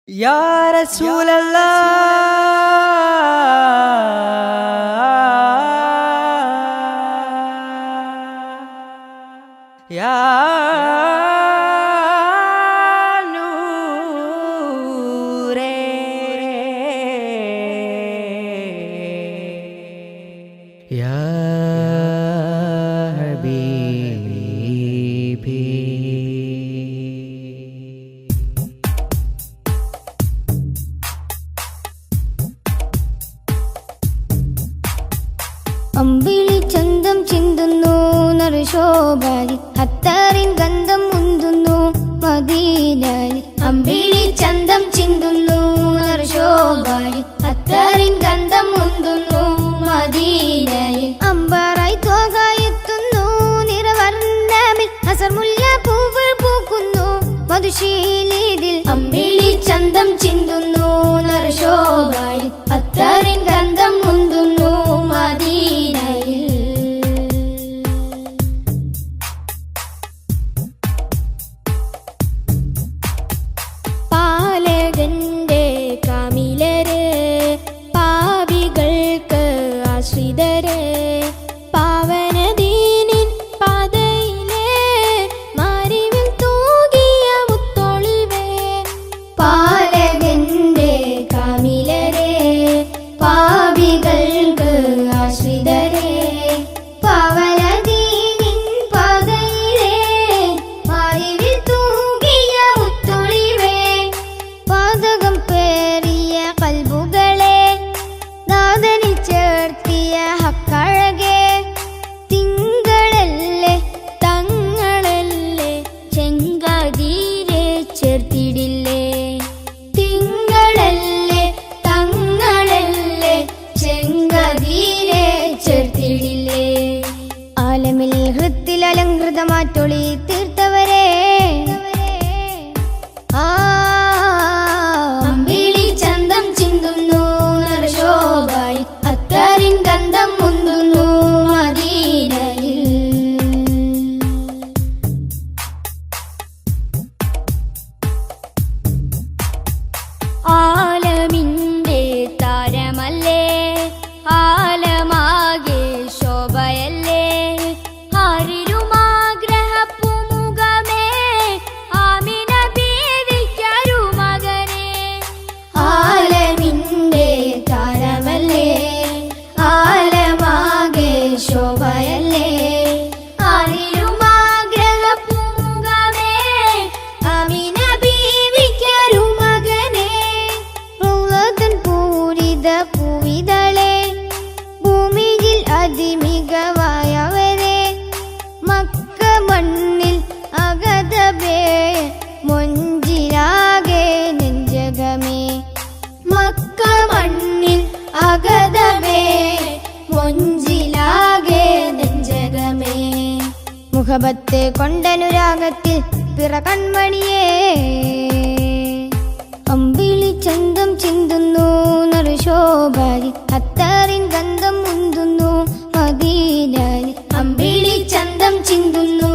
യാ റസൂലല്ലാഹ് യാ നൂറേ യാ അമ്പിളി ചന്തം ചിന്തുന്നു നറുശോഭാരി അത്താറിൻ ഗന്ധം മുന്തുന്നു മദീനയിൽ അമ്പിളി ചന്തം ചിന്തുന്നു നറുശോഭാരി അത്താറിൻ ഗന്ധം മുന്തുന്നു മദീനയിൽ അമ്പാറായി തോകായെത്തുന്നു നിറവർണ്ണമിൽ അസർമുല്ല പൂവ് പൂക്കുന്നു മധുശീലിതിൽ അമ്പിളി ചന്തം ചിന്തുന്നു നറുശോഭാരി അത്താറിൻ ഗന്ധം മുന്തുന്നു മദീനയിൽ പാലകന്റെ കാമിലര് പാപികൾക്ക് ആശ്രിതര് പാവനദീനിൻ പാതയിലെ മാരിവിൽ തൂകിയ മുത്തൊളിവേ പാലകന്റെ കാമിലരെ പാപികൾക്ക് ആശ്രിതരെ പാവനദീനിൻ പാതയിലെ മാരിവിൽ തൂകിയ മുത്തൊളിവേ പാതകം പേറിയ കൽബുകളെ നാദനിൽ ചേർത്തിയ ഹക്കഴകെ തിങ്കളല്ലേ തങ്ങളല്ലേ ചെങ്കാതീരെ ചേർത്തിടില്ലേ തിങ്കളല്ലേ തങ്ങളല്ലേ ചെങ്കാതീരെ ചേർത്തിടില്ലേ ആലമിൽ ഹൃത്തിൽ അലങ്കൃതമാറ്റൊളി തീർത്തവരെ അമ്പിളി ചന്തം ചിന്തുന്നു നറുശോഭായി അത്താറിൻ ഗന്ധം മുന്തുന്നു മദീനയിൽ ആലമിന്റെ താരമല്ലേ ആലമാകെ ശോഭയല്ലേ ആരിരുമാഗ്രഹപ്പുമുഖമേ ആമിന ബീവിക്കൊരു മകനെ ആലമിന്റെ താരമല്ലേ ആലമാകെ ശോഭയല്ലേ ആരിരുമാഗ്രഹപ്പുമുഖമേ ആമിന ബീവിക്കൊരു മകനെ റൗളതൻ പൂരിത പൂവിതളെ ഭൂമിയിൽ അതിമികവായവരെ മക്ക മണ്ണിൽ അഗതബേ മൊഞ്ചിലാകെ നെഞ്ചകമേ മക്ക മണ്ണിൽ അഗതബേ മൊഞ്ചിലാകെ നെഞ്ചകമേ മുഖബത്ത് കൊണ്ടനുരാഗത്തിൽ പിറ കൺമണിയേ അമ്പിളി ചന്തം ചിന്തുന്നു നറുശോഭാരി അത്താറിൻ ഗന്ധം മുന്തുന്നു മദീനയിൽ അമ്പിളി ചന്തം ചിന്തുന്നു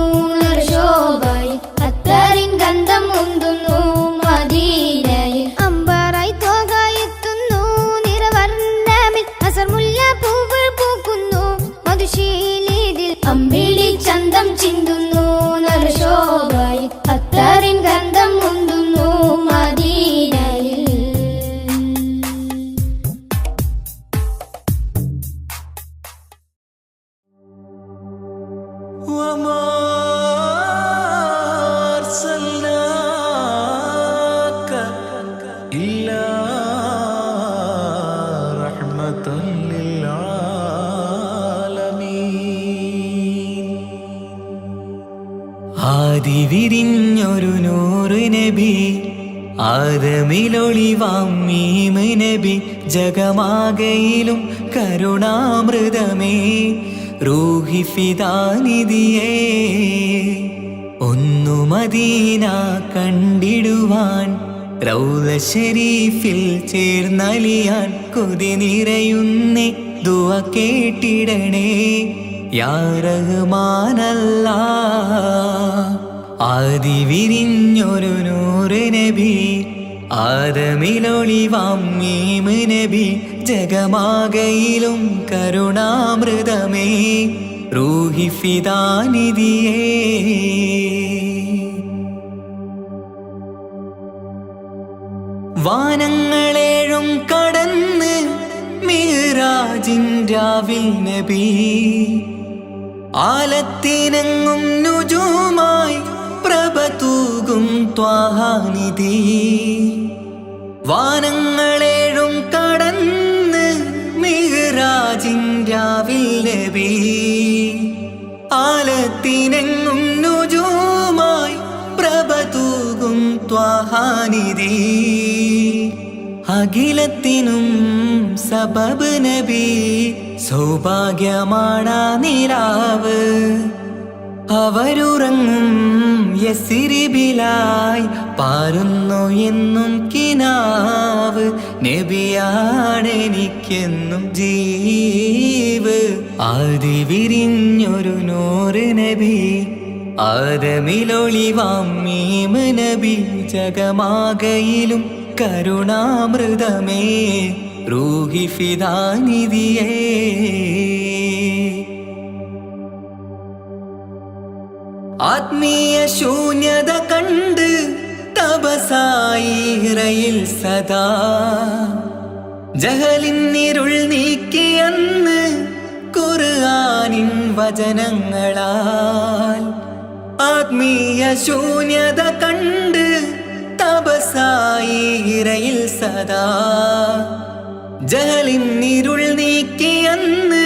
വിരിഞ്ഞൊരു നൂറ് നബി ആദമിലൊളിവാം മീമ് നബി ജഗമാകയിലും കരുണാമൃതമേ റൂഹി ഫിദാനിധിയേ ഒന്നു മദീന കണ്ടിടുവാൻ റൗള ശരീഫിൽ ചേർന്നലിയാൻ കൊതി നിറയുന്നേ ദുആ കേട്ടിടണേ യാ റഹ്മാനല്ലാ ആദി വിരിഞ്ഞൊരു നൂറ് നബി ആദമിലൊളിവാം മീമ് നബി ജഗമാകയിലും കരുണാമൃതമേ റൂഹി ഫിദാനിധിയേ വാനങ്ങളേഴും കടന്ന് മിഹ്റാജിൻ രാവിൽ നബി ആലത്തിനെങ്ങും നുജൂമായി പ്രഭ തൂകും ത്വാഹാനിധി വാനങ്ങളേഴും കടന്ന് മിഹ്റാജിൻ രാവിൽ നബി ആലത്തിനെങ്ങും നുജൂമായി പ്രഭ തൂകും ത്വാഹാനിധി അഖിലത്തിനും സബബ് നബി സൗഭാഗ്യമാണാ നിലാവ് അവരുറങ്ങും യസിരിബിലായി പാരുന്നു എന്നും കിനാവ് നബിയാണെനിക്കെന്നും ജീവ് ആദി വിരിഞ്ഞൊരു നൂറ് നബി ആദമിലൊളിവാം മീമ് നബി ജഗമാകയിലും കരുണാമൃതമേ റൂഹി ഫിദാനിധിയേ ആത്മീയ ശൂന്യത കണ്ട് തപസായി ഇറയിൽ സദാ ജഹലിന്നിരുൾ നീക്കിയന്ന് ഖുർആനിൻ വചനങ്ങളാൽ ആത്മീയ ശൂന്യത കണ്ട് തപസായി ഇറയിൽ സദാ ജഹലിന്നിരുൾ നീക്കിയന്ന്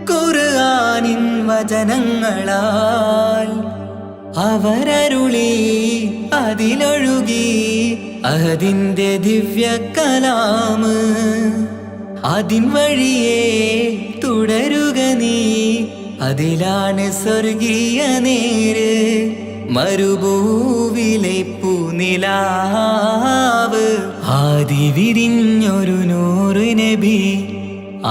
ഖുർആനിൻ വചനങ്ങളാൽ അവരരുളി അതിലൊഴുകി അതിന്റെ ദിവ്യ കലാമ് അതിൻ വഴിയേ തുടരുക നീ അതിലാണ് സ്വർഗീയ നേര് മരുഭൂവിലെ പൂനിലാവ് ആദി വിരിഞ്ഞൊരു നൂറ് നബി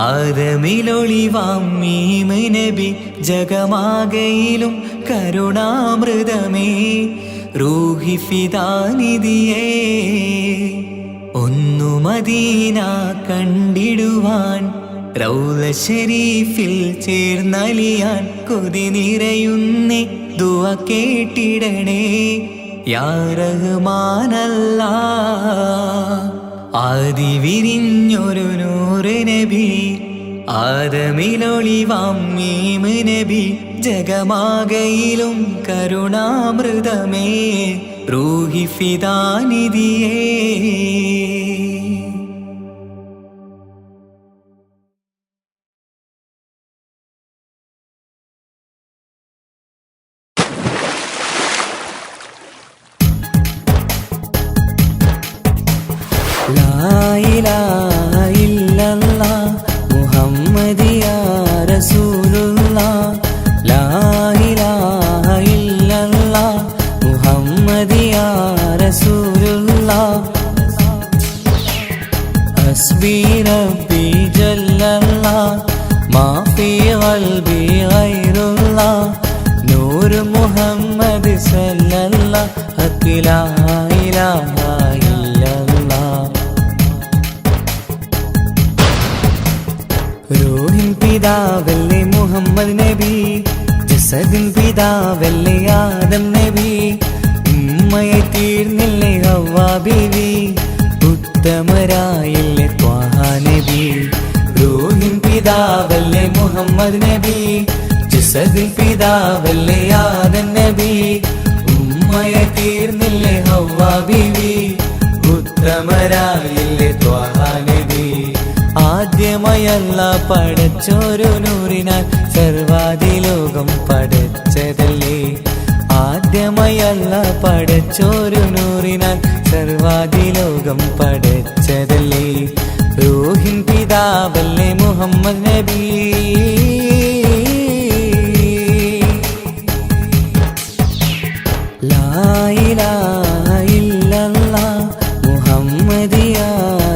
ആദമിലൊളിവാം മീമ് നബി ജഗമാകയിലും കരുണാമൃതമേ റൂഹി ഫിദാനിധിയേ ഒന്നു മദീന കണ്ടിടുവാൻ റൗള ശരീഫിൽ ചേർന്നലിയാൻ കൊതി നിറയുന്നേ ദുആ കേട്ടിടണേ യാ റഹ്മാനല്ലാ ആദി വിരിഞ്ഞൊരു നൂറ് നബി ആദമിലൊളിവാം മീമ് നബി ജഗമാകയിലും കരുണാമൃതമേ റൂഹി ഫിദാനിധിയേ ലാ ഇലാഹ ഇല്ലല്ലാഹ് മുഹമ്മദിയാ റസൂലുള്ളാഹ് ലാ ഇലാഹ ഇല്ലല്ലാഹ് മുഹമ്മദിയാ റസൂലുള്ളാഹ് ഹസ്ബി റബ്ബി ജല്ലല്ലാഹ് മാ ഫീ ഖൽബി ഗൈറുല്ലാഹ് നൂർ മുഹമ്മദ് സല്ലല്ലാഹ് ഹഖ് ലാ ഇലാഹ റൂഹിൻ പിതാവല്ലേ മുഹമ്മദ് നബി ജസദിൻ പിതാവല്ലേ ആദം നബി ഉമ്മയെ തീർന്നില്ലേ ഹവ്വാ ബീവി ഉത്തമരായില്ലേ ത്വാഹ നബി റൂഹിൻ പിതാവല്ലേ മുഹമ്മദ് നബി ജസദിൻ പിതാവല്ലേ ആദം നബി ഉമ്മയെ തീർന്നില്ലേ ഹവ്വാ ബീവി ഉത്തമരായില്ലേ ത്വാഹ നബി ആദ്യമയല്ല പടച്ചോരു നൂറിനാൽ സർവാദി ലോകം പടച്ചതല്ലേ ആദ്യമ ആദ്യമയല്ല പടച്ചോരു നൂറിനാൽ സർവാദിലോകം പടച്ചതല്ലേ റൂഹിൻ പിതാവല്ലേ മുഹമ്മദ് നബി ലാ ഇലാഹ ഇല്ലല്ലാഹ് മുഹമ്മദിയാ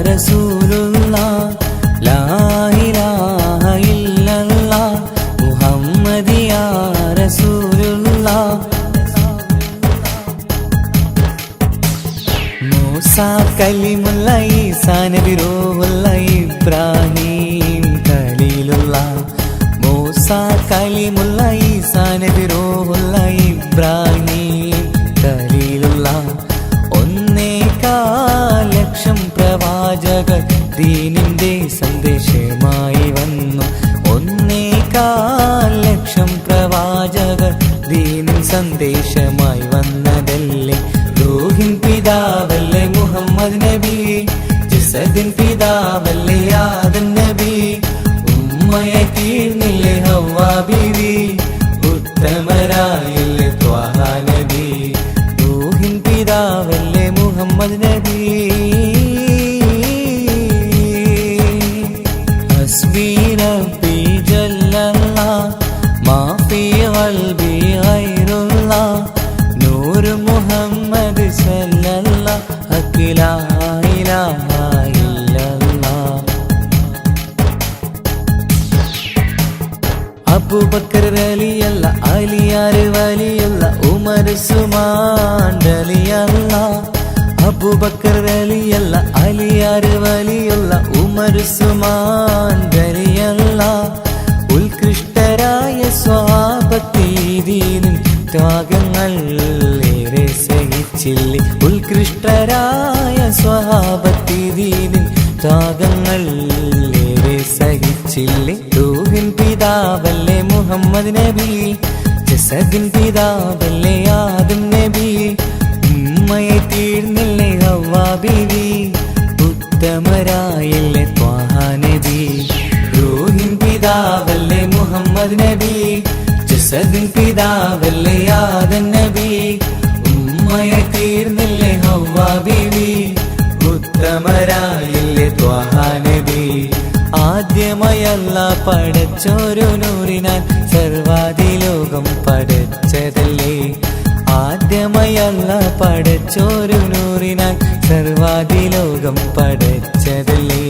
റസൂലുള്ളാഹ് ലാ ഇലാഹ ഇല്ലല്ലാഹ് മുഹമ്മദിയാ റസൂലുള്ളാഹ് മൂസാ കലിമുള്ള ഈസാ നബി റൂഹുള്ള ഇബ്രാഹിം ഖലീലുള്ളാഹ് മൂസാ കലിമുള്ള ഈസാ നബി റൂഹുള്ള ഇബ്രാഹിം ഖലീലുള്ളാഹ് 1.25 ലക്ഷം പ്രവാചകർ ദീനിന്റെ സന്ദേശമായി വന്നു 1.25 ലക്ഷം പ്രവാചകർ ദീനിൻ സന്ദേശമായി വന്നതല്ലേ റൂഹിൻ പിതാവല്ലേ മുഹമ്മദ് നബി ജസദിൻ പിതാവല്ലേ ആദം നബി ഉമ്മയെ തീർന്നില്ലേ ഹവ്വാ ബീവി ഉത്തമരായില്ലേ ത്വാഹ നബി റൂഹിൻ പിതാവല്ലേ മുഹമ്മദ് നബി ഹസ്ബി റബ്ബി ജല്ലല്ലാഹ് മാ ഫീ ഖൽബി ഗൈറുല്ലാഹ് നൂർ മുഹമ്മദ് സല്ലല്ലാഹു ലാ ഇലാഹ ഇല്ലല്ലാഹ് അബൂബക്കർ റളിയല്ല അലിയാർ വലിയല്ല ഉമർ ഉസ്മാൻ റളിയല്ല അബൂബക്കർ റളിയല്ല അലിയാർ വലിയല്ല ഉമർ ഉസ്മാൻ റളിയല്ല ഉത്കൃഷ്ടരായ സ്വഹാബത്തീദീനിൻ ത്യാഗങ്ങൾ ഏറെ സഹിച്ചില്ലേ ഉത്കൃഷ്ടരായ സ്വഹാബത്തീദീനിൻ ത്യാഗങ്ങൾ ഏറെ സഹിച്ചില്ലേ റൂഹിൻ പിതാവല്ലേ മുഹമ്മദ് നബി ജസദിൻ പിതാവല്ലേ ആദം നബി ഉമ്മയെ തീർന്നില്ലേ ഹവ്വാ ബീവി ഉത്തമരായില്ലേ ത്വാഹ നബി റൂഹിൻ പിതാവല്ലേ മുഹമ്മദ് നബി ജസദിൻ പിതാവല്ലേ ആദം നബി ഉമ്മയെ തീർന്നില്ലേ ഹവ്വാ ബീവി ഉത്തമരായില്ലേ ത്വാഹ നബി ആദ്യമയല്ല പടച്ചോരു നൂറിനാൽ സർവാദിലോകം പടച്ചതല്ലേ ആദ്യമയല്ല പടച്ചോരു നൂറിനാൽ സർവാദിലോകം പടച്ചതല്ലേ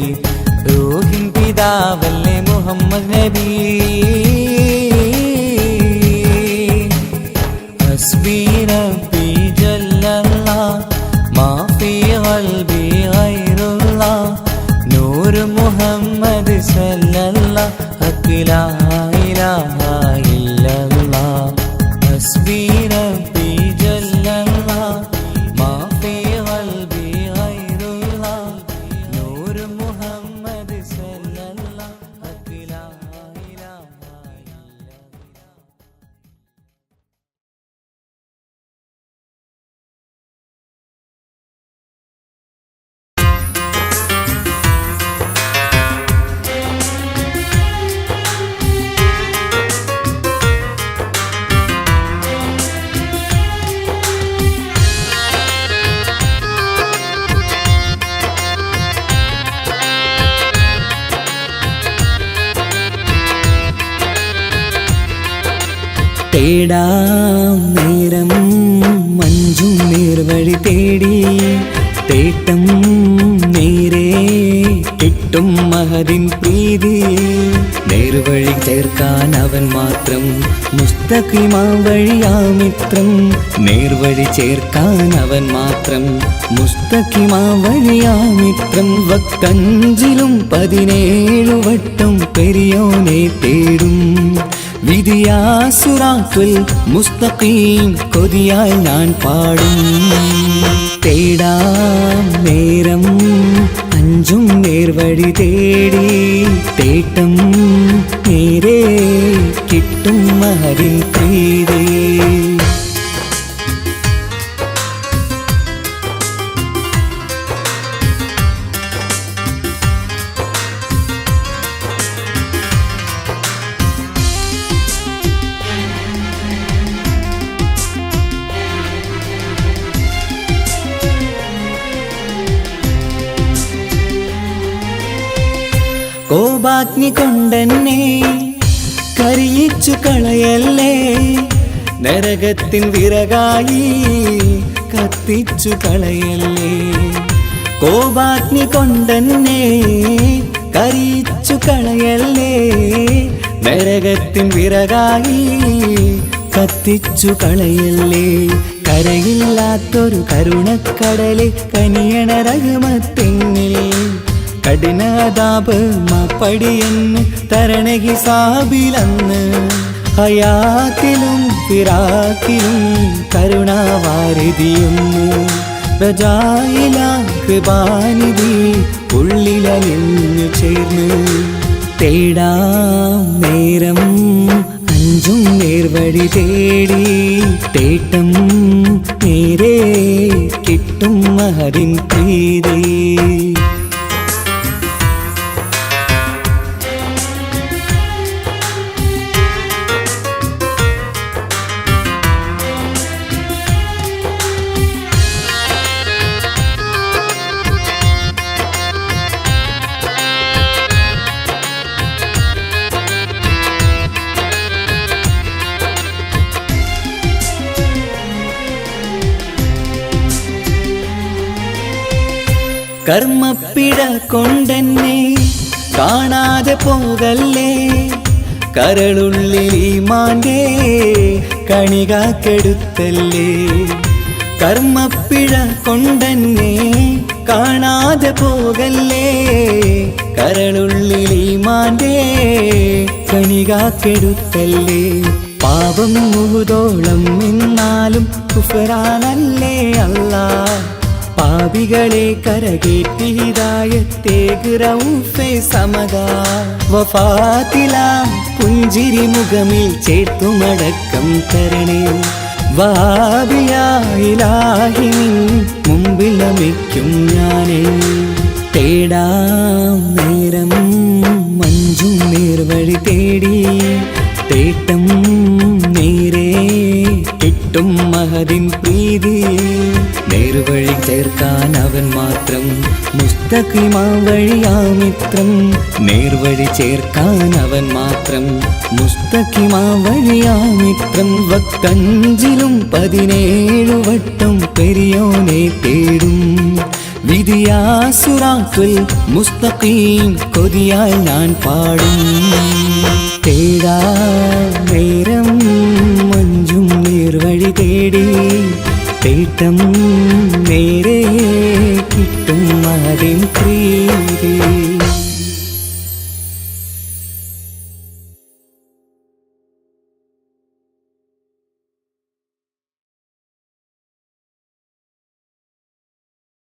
റൂഹിൻ പിതാവല്ലേ മുഹമ്മദ് നബി ഹസ്ബി റബ്ബി ജല്ലല്ലാഹ് മാ ഫീ ഖൽബി ഗൈറുല്ലാഹ് നൂർ മുഹമ്മദ് സല്ലല്ലാഹു ലാ ഇലാഹ ഇല്ലല്ലാഹ് ഹസ്ബി റബ്ബി ജല്ലല്ലാഹ് മാ ഫീ ഖൽബി ഗൈറുല്ലാഹ് നൂർ മുഹമ്മദ് സല്ലല്ലാഹു ലാ ഇലാഹ ഇല്ലല്ലാഹ് തേടാം നേരം മഞ്ചും നേർവഴി തേടി തേട്ടം നേരെ കിട്ടും മഹദിൻ പ്രീതി നേർവഴി ചേർക്കാൻ അവൻ മാത്രം മുസ്തഖിമാ വഴിയാ മിത്രം നേർവഴി ചേർക്കാൻ അവൻ മാത്രം മുസ്തഖിമാ വഴിയാ മിത്രം വക്കഞ്ചിലും 17 വട്ടം പെരിയോനെ തേടും വിധിയാ സിറാത്തുൽ മുസ്തഖീം കൊതിയാൽ ഞാൻ പാടും തേടാം നേരം അഞ്ചും നേർവഴി തേടി തേട്ടം നേരെ കിട്ടും മഹദിൻ പ്രീതി കോപാഗ്നി കൊണ്ടെന്നെ കരിയിച്ചു കളയല്ലേ, നരകത്തിൻ വിറകായി കത്തിച്ചു കളയല്ലേ. കോപാഗ്നി കൊണ്ടെന്നെ കരിയിച്ചു കളയല്ലേ, നരകത്തിൻ വിറകായി കത്തിച്ചു കളയല്ലേ. കരയില്ലാത്തൊരു കരുണക്കടലെ കനിയണ റഹ്മത്തിന്നിൽ, കഠിനതാപ് മാപ്പടിയെന്ന് തരണ ഹിസാബിലന്ന്. ഹയാത്തിലും ഫിറാക്കിലും കരുണാവാരിതിയൊന്ന്, പ്രജായിലാകൃപാനിധി ഉള്ളിലലിഞ്ഞു ചേർന്ന്. തേടാം നേരം അഞ്ചും നേർവഴി തേടി, തേട്ടം നേരെ കിട്ടും മഹരിൻ പ്രീതി. കർമ്മപ്പിഴ കൊണ്ടെന്നെ കാണാതെ പോകല്ലേ, കരളുള്ളിൽ ഈമാന്റെ കണികാക്കെടുത്തല്ലേ. കർമ്മപ്പിഴ കൊണ്ടെന്നെ കാണാതെ പോകല്ലേ, കരളുള്ളിൽ ഈമാന്റെ കണികാക്കെടുത്തല്ലേ. പാപം മുഹുദോളം എന്നാലും കുഫ്റാനല്ലേ അല്ലാ, പാപികളെ കരകേറ്റി ഹിദായത്തേക് റഊഫേ സമദാ. വഫാത്തിലാം പുഞ്ചിരി മുഖമിൽ ചേർത്തുമടക്കം തരണേ, വഹാബിയായിലാഹി നിൻ മുമ്പിൽ നമിക്കും ഞാനേ. തേടാം നേരം മഞ്ചും നേർവഴി തേടി, തേട്ടം നേരെ കിട്ടും മഹദിൻ പ്രീതി. നേർവഴി ചേർക്കാൻ അവൻ മാത്രം, മുസ്തഖിമാ വഴിയാ മിത്രം. നേർവഴി ചേർക്കാൻ അവൻ മാത്രം, മുസ്തഖിമാ വഴിയാ മിത്രം. വക്കഞ്ചിലും 17 വട്ടം പെരിയോനെ തേടും, വിധിയാസുറാത്തുൽ മുസ്തഖീം കൊതിയാൽ ഞാൻ പാടും. തേടാ നേരം മഞ്ചും നേർവഴി തേടി, തേട്ടം നേരെ കിട്ടും മഹദിൻ പ്രീതി.